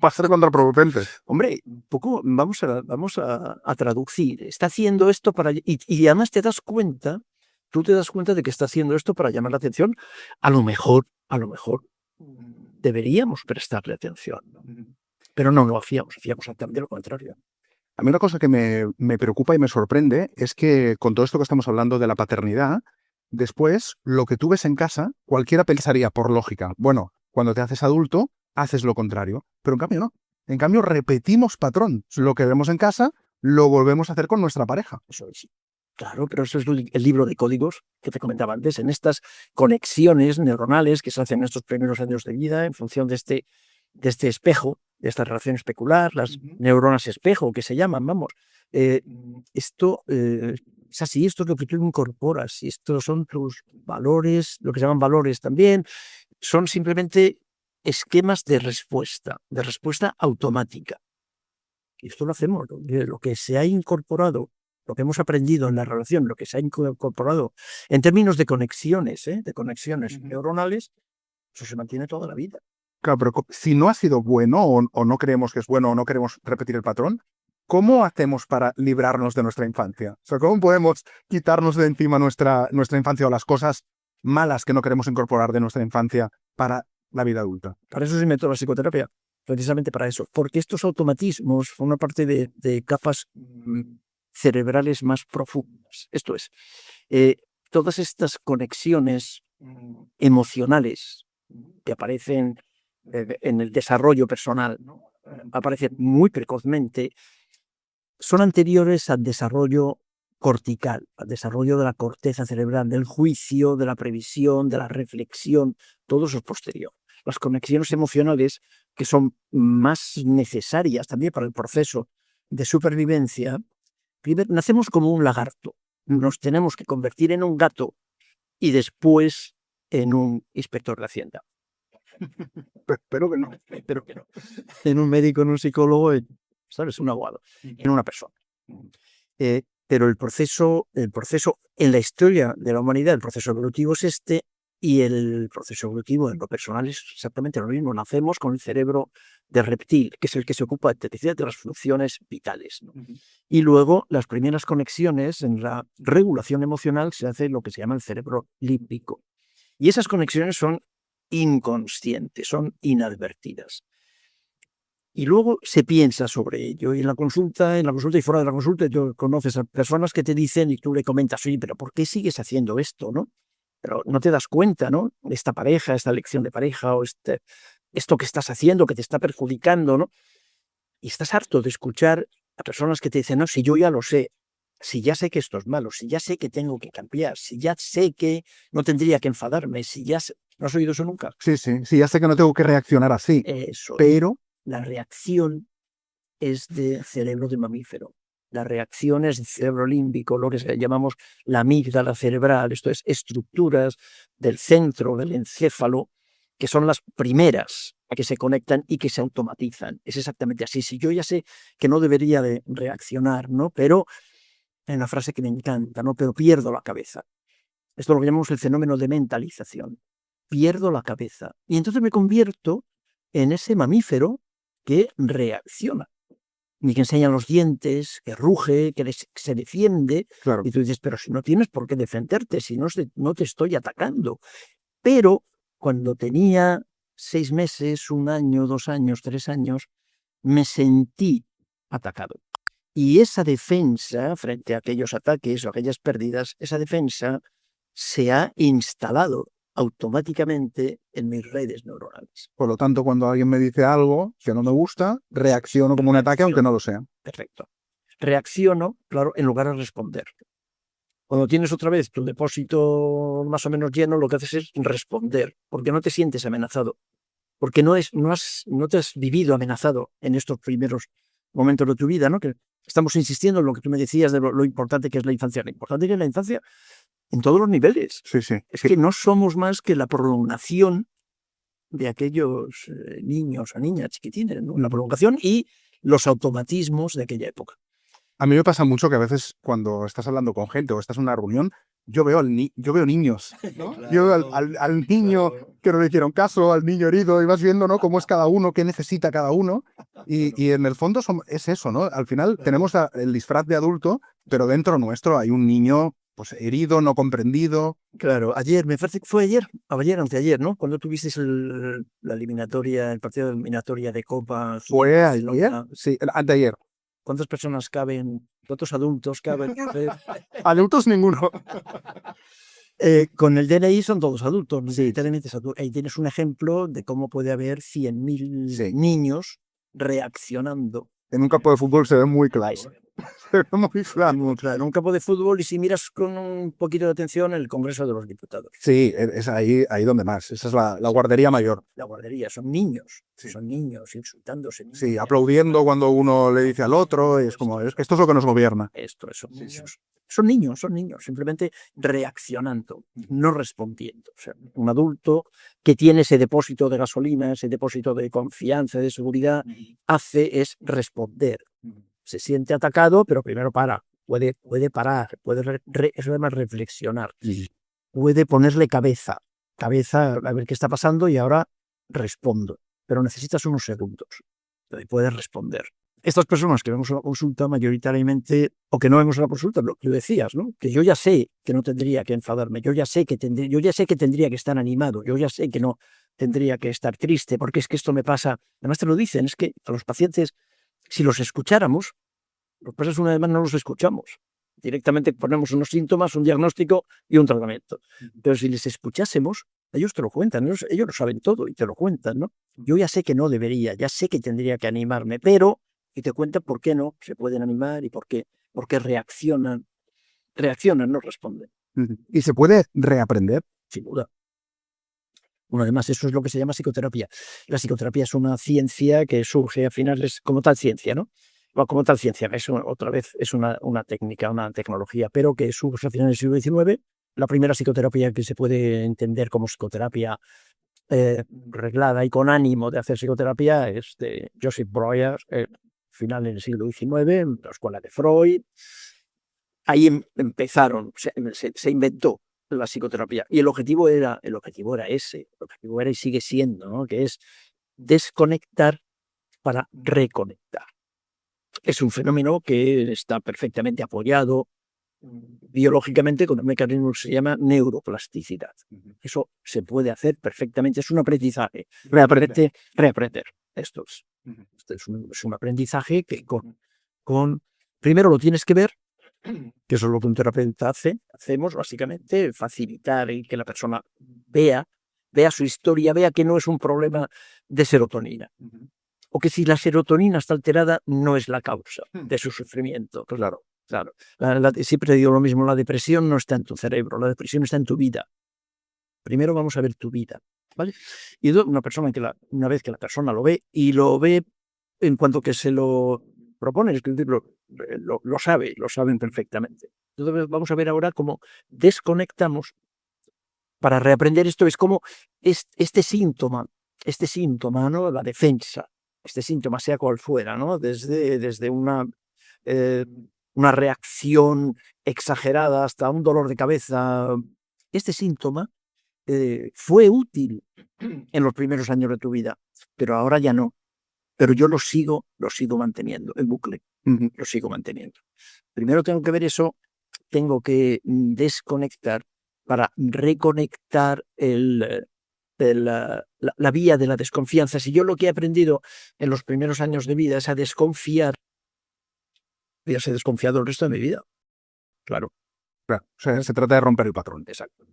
Speaker 4: va a ser contraproducente.
Speaker 5: Hombre, un poco vamos a traducir. Está haciendo esto para... Y además tú te das cuenta de que está haciendo esto para llamar la atención. A lo mejor deberíamos prestarle atención, ¿no? Pero no lo hacíamos exactamente lo contrario.
Speaker 4: A mí una cosa que me preocupa y me sorprende es que con todo esto que estamos hablando de la paternidad, después lo que tú ves en casa, cualquiera pensaría por lógica, bueno, cuando te haces adulto, haces lo contrario, pero en cambio no. En cambio repetimos patrón. Lo que vemos en casa, lo volvemos a hacer con nuestra pareja.
Speaker 5: Eso es. Claro, pero eso es el libro de códigos que te comentaba antes, en estas conexiones neuronales que se hacen en estos primeros años de vida en función de este espejo, de esta relación especular, las neuronas espejo que se llaman, vamos. Esto es así, esto es lo que tú incorporas, y estos son tus valores, lo que se llaman valores también, son simplemente esquemas de respuesta automática. Y esto lo hacemos, lo que se ha incorporado, lo que hemos aprendido en la relación, lo que se ha incorporado en términos de conexiones neuronales, eso se mantiene toda la vida.
Speaker 4: Claro, pero si no ha sido bueno o no creemos que es bueno o no queremos repetir el patrón, ¿cómo hacemos para librarnos de nuestra infancia? O sea, ¿cómo podemos quitarnos de encima nuestra infancia o las cosas malas que no queremos incorporar de nuestra infancia para la vida adulta?
Speaker 5: Para eso se inventó la psicoterapia, precisamente para eso, porque estos automatismos forman parte de capas cerebrales más profundas. Esto es, todas estas conexiones emocionales que aparecen en el desarrollo personal, ¿no? Aparecen muy precozmente, son anteriores al desarrollo cortical, al desarrollo de la corteza cerebral, del juicio, de la previsión, de la reflexión, todo eso es posterior. Las conexiones emocionales, que son más necesarias también para el proceso de supervivencia, nacemos como un lagarto, nos tenemos que convertir en un gato y después en un inspector de Hacienda.
Speaker 4: Espero que no.
Speaker 5: En un médico, en un psicólogo, ¿sabes? Un abogado, en una persona. Pero el proceso en la historia de la humanidad, el proceso evolutivo es este, y el proceso evolutivo en lo personal es exactamente lo mismo. Nacemos con el cerebro de reptil, que es el que se ocupa de las funciones vitales, ¿no? Y luego las primeras conexiones en la regulación emocional se hace lo que se llama el cerebro límbico. Y esas conexiones son inconscientes, son inadvertidas. Y luego se piensa sobre ello. Y en la consulta y fuera de la consulta, tú conoces a personas que te dicen y tú le comentas, oye, pero ¿por qué sigues haciendo esto, no? Pero no te das cuenta, ¿no? Esta pareja, esta elección de pareja o esto que estás haciendo que te está perjudicando, ¿no? Y estás harto de escuchar a personas que te dicen, no, si yo ya lo sé, si ya sé que esto es malo, si ya sé que tengo que cambiar, si ya sé que no tendría que enfadarme, si ya sé... ¿No has oído eso nunca?
Speaker 4: Sí, sí, sí, ya sé que no tengo que reaccionar así,
Speaker 5: Eso.
Speaker 4: pero
Speaker 5: La reacción es de cerebro de mamífero. La reacción es de cerebro límbico, lo que llamamos la amígdala cerebral, esto es estructuras del centro del encéfalo, que son las primeras que se conectan y que se automatizan. Es exactamente así. Si yo ya sé que no debería de reaccionar, ¿no? Pero, hay una frase que me encanta, ¿no? Pero pierdo la cabeza. Esto lo llamamos el fenómeno de mentalización. Pierdo la cabeza. Y entonces me convierto en ese mamífero que reacciona. Y que enseña los dientes, que ruge, que se defiende.
Speaker 4: claro,
Speaker 5: Y tú dices, pero si no tienes por qué defenderte, si no te estoy atacando. Pero cuando tenía 6 meses, 1 año, 2 años, 3 años, me sentí atacado. Y esa defensa frente a aquellos ataques o aquellas pérdidas, esa defensa se ha instalado automáticamente en mis redes neuronales.
Speaker 4: por lo tanto, cuando alguien me dice algo que no me gusta, reacciono como un ataque aunque no lo sea.
Speaker 5: Perfecto. Reacciono, claro, en lugar de responder. Cuando tienes otra vez tu depósito más o menos lleno, lo que haces es responder, porque no te sientes amenazado, porque no te has vivido amenazado en estos primeros momentos de tu vida, ¿no? Que estamos insistiendo en lo que tú me decías de lo importante que es la infancia. Lo importante que es la infancia en todos los niveles.
Speaker 4: Sí, sí.
Speaker 5: Es que no somos más que la prolongación de aquellos niños o niñas chiquitines, ¿no? La prolongación y los automatismos de aquella época.
Speaker 4: A mí me pasa mucho que a veces cuando estás hablando con gente o estás en una reunión, yo veo niños, ¿no?
Speaker 5: Claro,
Speaker 4: Yo veo al niño que no le hicieron caso, al niño herido, y vas viendo, ¿no? Cómo es cada uno, qué necesita cada uno. Y en el fondo es eso, ¿no? Al final tenemos el disfraz de adulto, pero dentro nuestro hay un niño pues herido, no comprendido.
Speaker 5: Claro, ayer, me parece que fue ayer, anteayer, ¿no? Cuando tuvisteis la eliminatoria, el partido de eliminatoria de Copa.
Speaker 4: ¿Fue ayer?
Speaker 5: Barcelona.
Speaker 4: Sí, anteayer.
Speaker 5: ¿Cuántas personas caben? ¿Cuántos adultos caben?
Speaker 4: Adultos ninguno.
Speaker 5: Con el DNI son todos adultos,
Speaker 4: Sí,
Speaker 5: necesariamente ahí tienes un ejemplo de cómo puede haber 100.000
Speaker 4: Sí.
Speaker 5: niños reaccionando.
Speaker 4: En un campo de fútbol se ve muy claro.
Speaker 5: Ahí se ve.
Speaker 4: Se ve muy claro.
Speaker 5: En un campo de fútbol y si miras con un poquito de atención el Congreso de los Diputados.
Speaker 4: Sí, es ahí donde más. Esa es la guardería mayor.
Speaker 5: La guardería, son niños insultándose.
Speaker 4: Sí, aplaudiendo cuando uno le dice al otro. Es como, esto es lo que nos gobierna.
Speaker 5: Son niños. Son niños, simplemente reaccionando, no respondiendo. O sea, un adulto que tiene ese depósito de gasolina, ese depósito de confianza, de seguridad, hace es responder. Se siente atacado, pero primero puede parar, eso además reflexionar, puede ponerle cabeza a ver qué está pasando y ahora respondo. Pero necesitas unos segundos, puedes responder. Estas personas que vemos a la consulta mayoritariamente, o que no vemos a la consulta, lo que tú decías, ¿no? Que yo ya sé que no tendría que enfadarme, yo ya sé que tendría que estar animado, yo ya sé que no tendría que estar triste, porque es que esto me pasa. Además te lo dicen, es que a los pacientes, si los escucháramos, lo que pasa es una vez más no los escuchamos. Directamente ponemos unos síntomas, un diagnóstico y un tratamiento. Pero si les escuchásemos, ellos te lo cuentan, ellos lo saben todo y te lo cuentan, ¿no? Yo ya sé que no debería, ya sé que tendría que animarme, pero... Y te cuentan por qué no se pueden animar y por qué reaccionan, no responden.
Speaker 4: ¿Y se puede reaprender?
Speaker 5: Sin duda. Bueno, además, eso es lo que se llama psicoterapia. La psicoterapia es una ciencia que surge a finales, como tal ciencia, ¿no? Como tal ciencia, otra vez es una técnica, una tecnología, pero que surge a finales del siglo XIX. La primera psicoterapia que se puede entender como psicoterapia reglada y con ánimo de hacer psicoterapia es de Joseph Breuer, final del siglo XIX, la escuela de Freud. Ahí empezaron, se inventó la psicoterapia y el objetivo era ese, el objetivo era y sigue siendo, ¿no? Que es desconectar para reconectar. Es un fenómeno que está perfectamente apoyado biológicamente con un mecanismo que se llama neuroplasticidad. Eso se puede hacer perfectamente, es un aprendizaje. Reaprender. Esto es un aprendizaje que primero lo tienes que ver, que eso es lo que un terapeuta hacemos básicamente, facilitar y que la persona vea su historia, vea que no es un problema de serotonina. O que si la serotonina está alterada, no es la causa de su sufrimiento. Claro. Siempre digo lo mismo, la depresión no está en tu cerebro, la depresión está en tu vida. Primero vamos a ver tu vida, ¿vale? Y una vez que la persona lo ve, y lo ve en cuanto que se lo propone, es que lo saben perfectamente. Entonces vamos a ver ahora cómo desconectamos para reaprender esto. Es como este síntoma, ¿no? La defensa, este síntoma, sea cual fuera, ¿no? Desde una reacción exagerada hasta un dolor de cabeza. Este síntoma fue útil en los primeros años de tu vida, pero ahora ya no. Pero yo lo sigo manteniendo, en bucle, lo sigo manteniendo. Primero tengo que ver eso, tengo que desconectar para reconectar la vía de la desconfianza. Si yo lo que he aprendido en los primeros años de vida es a desconfiar, ya he desconfiado el resto de mi vida. Claro.
Speaker 4: O sea, se trata de romper el patrón.
Speaker 5: Exacto.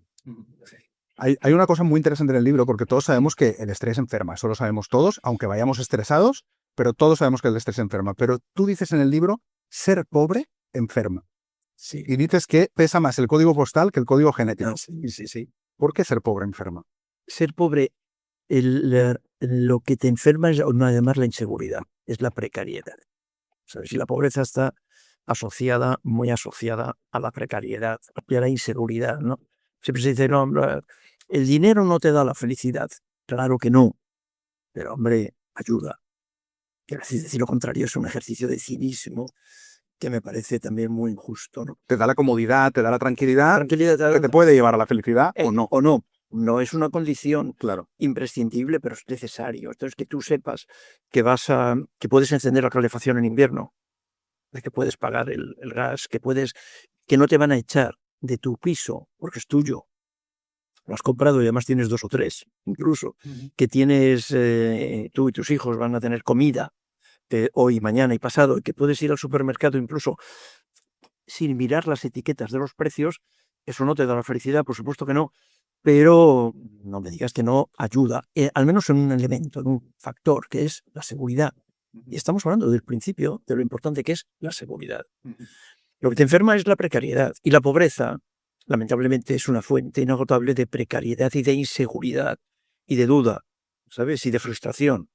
Speaker 4: Hay una cosa muy interesante en el libro, porque todos sabemos que el estrés enferma, eso lo sabemos todos, aunque vayamos estresados, pero todos sabemos que el estrés enferma. Pero tú dices en el libro, ser pobre enferma.
Speaker 5: Sí.
Speaker 4: Y dices que pesa más el código postal que el código genético.
Speaker 5: Sí.
Speaker 4: ¿Por qué ser pobre enferma?
Speaker 5: Ser pobre, lo que te enferma es además la inseguridad, es la precariedad. ¿Sabes? Y la pobreza está muy asociada a la precariedad y a la inseguridad, ¿no? Siempre se dice, no, el dinero no te da la felicidad. Claro que no, pero hombre, ayuda. Que decir lo contrario es un ejercicio de cinismo que me parece también muy injusto, ¿no?
Speaker 4: Te da la comodidad, te da la tranquilidad que te puede llevar a la felicidad o no.
Speaker 5: O no. No es una condición
Speaker 4: Claro.
Speaker 5: imprescindible, pero es necesario. Entonces, que tú sepas que puedes encender la calefacción en invierno, que puedes pagar el gas, que no te van a echar de tu piso porque es tuyo. Lo has comprado y además tienes 2 o 3, incluso. Que tienes, tú y tus hijos van a tener comida hoy, mañana y pasado, y que puedes ir al supermercado incluso sin mirar las etiquetas de los precios. Eso no te da la felicidad, por supuesto que no, pero no me digas que no ayuda, al menos en un elemento, en un factor, que es la seguridad. Y estamos hablando del principio, de lo importante que es la seguridad. Lo que te enferma es la precariedad, y la pobreza, lamentablemente, es una fuente inagotable de precariedad y de inseguridad y de duda, ¿sabes? Y de frustración.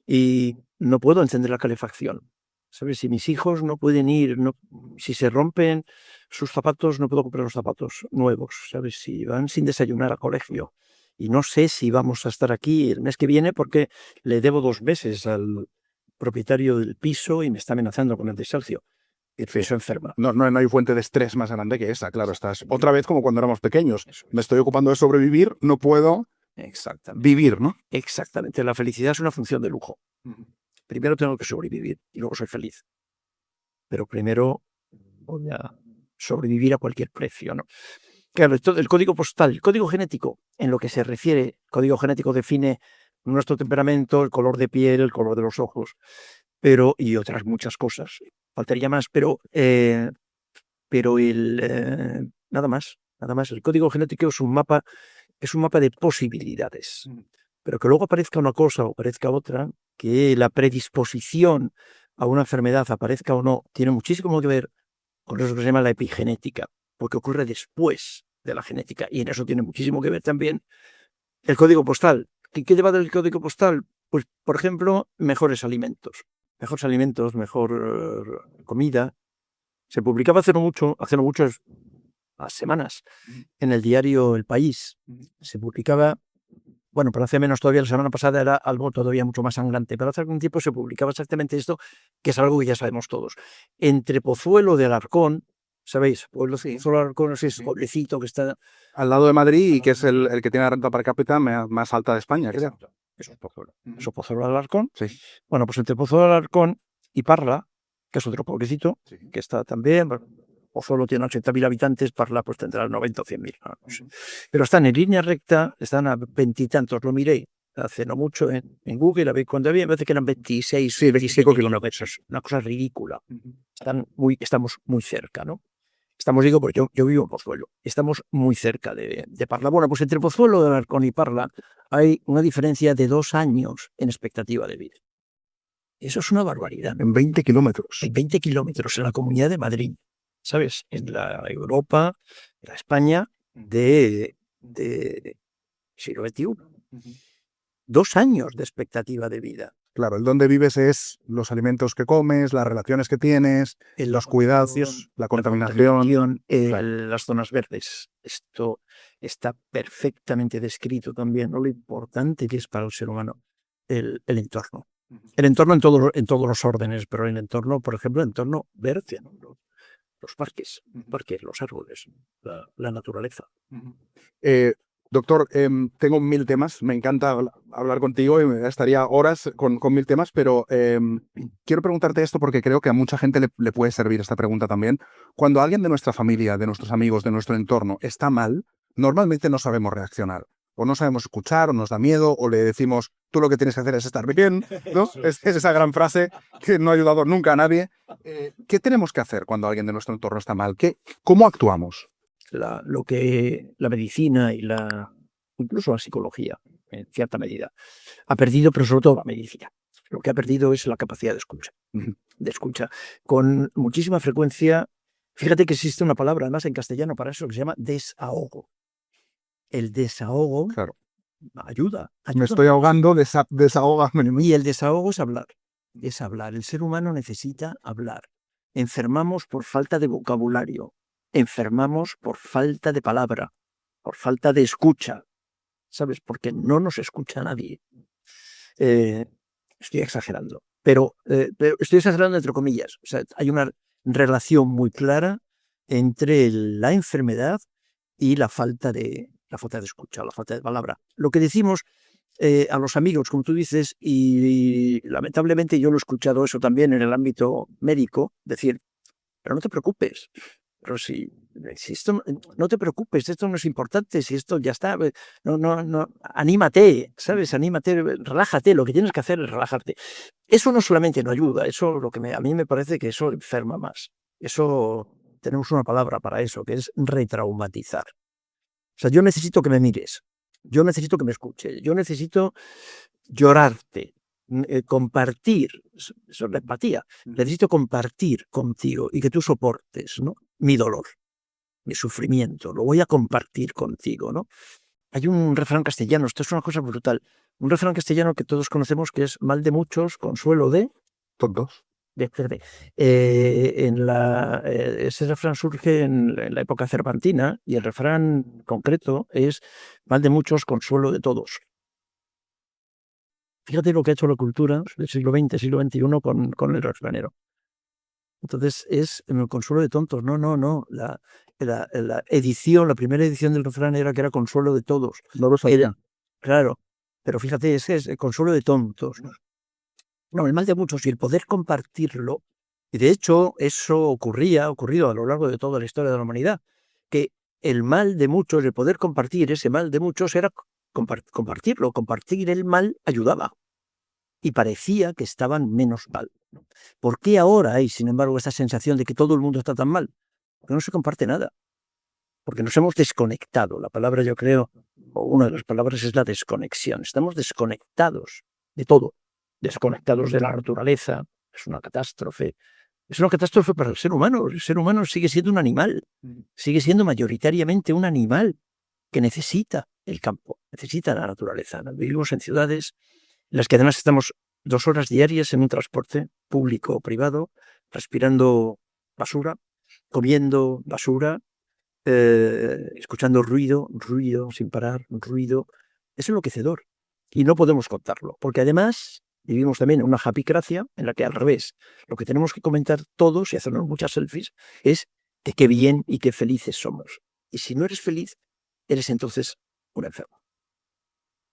Speaker 5: Y no puedo encender la calefacción, ¿sabes? Si mis hijos no pueden ir, si se rompen sus zapatos, no puedo comprar los zapatos nuevos, ¿sabes? Si van sin desayunar al colegio. Y no sé si vamos a estar aquí el mes que viene porque le debo 2 meses al propietario del piso y me está amenazando con el desahucio. Eso enferma.
Speaker 4: No hay fuente de estrés más grande que esa, claro. Estás otra vez como cuando éramos pequeños. Me estoy ocupando de sobrevivir, no puedo vivir, ¿no?
Speaker 5: Exactamente. La felicidad es una función de lujo. Primero tengo que sobrevivir y luego soy feliz. Pero primero voy a sobrevivir a cualquier precio, ¿no? Claro, el código postal, el código genético, en lo que se refiere, el código genético define nuestro temperamento, el color de piel, el color de los ojos, y otras muchas cosas. Faltaría más, pero nada más. El código genético es un mapa de posibilidades. Pero que luego aparezca una cosa o aparezca otra, que la predisposición a una enfermedad aparezca o no, tiene muchísimo que ver con eso que se llama la epigenética, porque ocurre después de la genética, y en eso tiene muchísimo que ver también el código postal. ¿Qué lleva del código postal? Pues, por ejemplo, mejores alimentos, mejor comida. Se publicaba hace no muchas semanas, en el diario El País. Se publicaba, bueno, pero hace menos todavía, la semana pasada era algo todavía mucho más sangrante, pero hace algún tiempo se publicaba exactamente esto, que es algo que ya sabemos todos. Entre Pozuelo de Alarcón, ¿sabéis? Pozuelo de Alarcón es ese pueblecito que está
Speaker 4: al lado de Madrid y que es el que tiene la renta per cápita más alta de España, creo.
Speaker 5: Eso es Pozuelo. Eso es Pozuelo de Alarcón.
Speaker 4: Sí.
Speaker 5: Bueno, pues entre Pozuelo de Alarcón y Parla, que es otro pueblecito, que está también, Pozuelo tiene 80.000 habitantes, Parla pues tendrá 90 o 100.000. No sé. Pero están en línea recta, están a 20 y tantos, lo miré hace no mucho en Google, a ver cuando había, me parece que eran 26,
Speaker 4: Sí, 25
Speaker 5: kilómetros, una cosa ridícula. Estamos muy cerca, ¿no? Digo, porque yo vivo en Pozuelo, estamos muy cerca de Parla. Bueno, pues entre Pozuelo de Alarcón y Parla hay una diferencia de 2 años en expectativa de vida. Eso es una barbaridad.
Speaker 4: En 20 kilómetros.
Speaker 5: En 20 kilómetros en la Comunidad de Madrid, ¿sabes? En la Europa, en la España de siglo XXI. 2 años de expectativa de vida.
Speaker 4: Claro, el donde vives es los alimentos que comes, las relaciones que tienes, los cuidados, la contaminación.
Speaker 5: Las zonas verdes. Esto está perfectamente descrito también, ¿no? Lo importante que es para el ser humano el entorno. El entorno en todos los órdenes, pero el entorno, por ejemplo, el entorno verde, ¿no? Los parques, los árboles, la naturaleza.
Speaker 4: Doctor, tengo 1000 temas, me encanta hablar contigo y me gastaría horas con 1000 temas, pero quiero preguntarte esto porque creo que a mucha gente le puede servir esta pregunta también. Cuando alguien de nuestra familia, de nuestros amigos, de nuestro entorno está mal, normalmente no sabemos reaccionar. O no sabemos escuchar, o nos da miedo, o le decimos, tú lo que tienes que hacer es estar bien, ¿no? Es esa gran frase que no ha ayudado nunca a nadie. ¿Qué tenemos que hacer cuando alguien de nuestro entorno está mal? ¿Cómo actuamos?
Speaker 5: Lo que la medicina y incluso la psicología, en cierta medida, ha perdido, pero sobre todo la medicina. Lo que ha perdido es la capacidad de escucha. De escucha. Con muchísima frecuencia, fíjate que existe una palabra, además en castellano, para eso, que se llama desahogo. El desahogo,
Speaker 4: claro,
Speaker 5: ayuda.
Speaker 4: Me estoy ahogando, desahógame.
Speaker 5: Y el desahogo es hablar. Es hablar. El ser humano necesita hablar. Enfermamos por falta de vocabulario. Enfermamos por falta de palabra, por falta de escucha, ¿sabes? Porque no nos escucha nadie. Estoy exagerando, pero estoy exagerando entre comillas. O sea, hay una relación muy clara entre la enfermedad y la falta de escucha, la falta de palabra. Lo que decimos a los amigos, como tú dices, y lamentablemente yo lo he escuchado eso también en el ámbito médico, decir, pero no te preocupes. Pero si esto, no te preocupes, esto no es importante, si esto ya está, no, anímate, ¿sabes? Anímate, relájate, lo que tienes que hacer es relajarte. Eso no solamente no ayuda, eso a mí me parece que eso enferma más. Eso, tenemos una palabra para eso, que es retraumatizar. O sea, yo necesito que me mires, yo necesito que me escuches, yo necesito llorarte, compartir, eso es la empatía, necesito compartir contigo y que tú soportes, ¿no? Mi dolor, mi sufrimiento, lo voy a compartir contigo, ¿no? Hay un refrán castellano, esto es una cosa brutal, un refrán castellano que todos conocemos que es mal de muchos, consuelo de
Speaker 4: todos.
Speaker 5: Ese refrán surge en la época cervantina y el refrán concreto es mal de muchos, consuelo de todos. Fíjate lo que ha hecho la cultura del siglo XX, siglo XXI con el refranero. Entonces es el consuelo de tontos. No. La primera edición del refrán era que era consuelo de todos.
Speaker 4: No lo sabía.
Speaker 5: Claro, pero fíjate, ese es el consuelo de tontos. No, el mal de muchos y el poder compartirlo. Y de hecho, eso ha ocurrido a lo largo de toda la historia de la humanidad, que el mal de muchos, el poder compartir ese mal de muchos era compartirlo. Compartir el mal ayudaba. Y parecía que estaban menos mal. ¿Por qué ahora hay, sin embargo, esta sensación de que todo el mundo está tan mal? Porque no se comparte nada. Porque nos hemos desconectado. La palabra, yo creo, o una de las palabras es la desconexión. Estamos desconectados de todo. Desconectados de la naturaleza. Es una catástrofe. Es una catástrofe para el ser humano. El ser humano sigue siendo un animal. Sigue siendo mayoritariamente un animal que necesita el campo, necesita la naturaleza. Vivimos en ciudades en las que además estamos 2 horas diarias en un transporte público o privado, respirando basura, comiendo basura, escuchando ruido sin parar, ruido. Es enloquecedor y no podemos contarlo, porque además vivimos también en una japicracia en la que al revés, lo que tenemos que comentar todos y hacernos muchas selfies es de qué bien y qué felices somos. Y si no eres feliz, eres entonces un enfermo.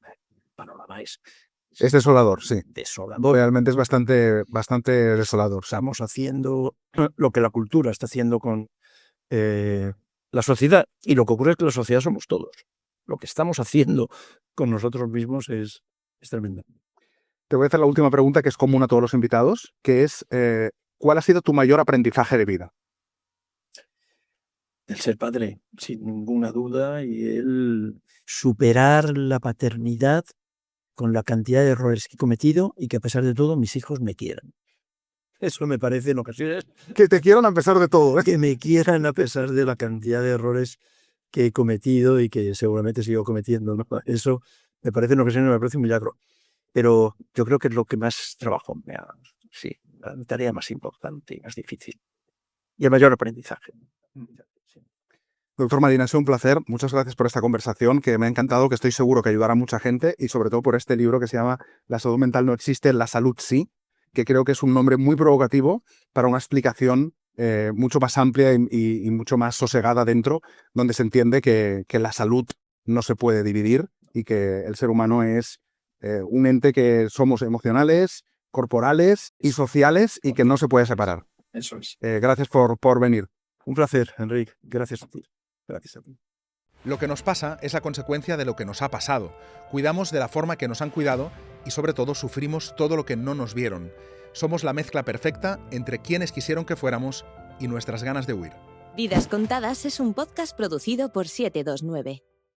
Speaker 5: El panorama es
Speaker 4: desolador, sí.
Speaker 5: Desolador.
Speaker 4: Realmente es bastante desolador.
Speaker 5: Estamos haciendo lo que la cultura está haciendo con la sociedad. Y lo que ocurre es que la sociedad somos todos. Lo que estamos haciendo con nosotros mismos es tremendo.
Speaker 4: Te voy a hacer la última pregunta, que es común a todos los invitados, que es, ¿cuál ha sido tu mayor aprendizaje de vida?
Speaker 5: El ser padre, sin ninguna duda, y el superar la paternidad con la cantidad de errores que he cometido y que a pesar de todo mis hijos me quieran. Eso me parece en ocasiones
Speaker 4: Que te quieran a pesar de todo, ¿eh?
Speaker 5: que me quieran a pesar de la cantidad de errores que he cometido y que seguramente sigo cometiendo, ¿no? Eso me parece en ocasiones, me parece un milagro. Pero yo creo que es lo que más trabajo me ha... Sí, la tarea más importante y más difícil. Y el mayor aprendizaje.
Speaker 4: Doctor Marina, ha sido un placer. Muchas gracias por esta conversación, que me ha encantado, que estoy seguro que ayudará a mucha gente, y sobre todo por este libro que se llama La salud mental no existe, la salud sí, que creo que es un nombre muy provocativo para una explicación mucho más amplia y mucho más sosegada dentro, donde se entiende que la salud no se puede dividir y que el ser humano es un ente que somos emocionales, corporales y sociales y que no se puede separar.
Speaker 5: Eso es.
Speaker 4: Gracias por venir.
Speaker 5: Un placer, Enrique. Gracias a ti. Gracias a ti.
Speaker 3: Lo que nos pasa es la consecuencia de lo que nos ha pasado. Cuidamos de la forma que nos han cuidado y sobre todo sufrimos todo lo que no nos vieron. Somos la mezcla perfecta entre quienes quisieron que fuéramos y nuestras ganas de huir.
Speaker 6: Vidas Contadas es un podcast producido por 729.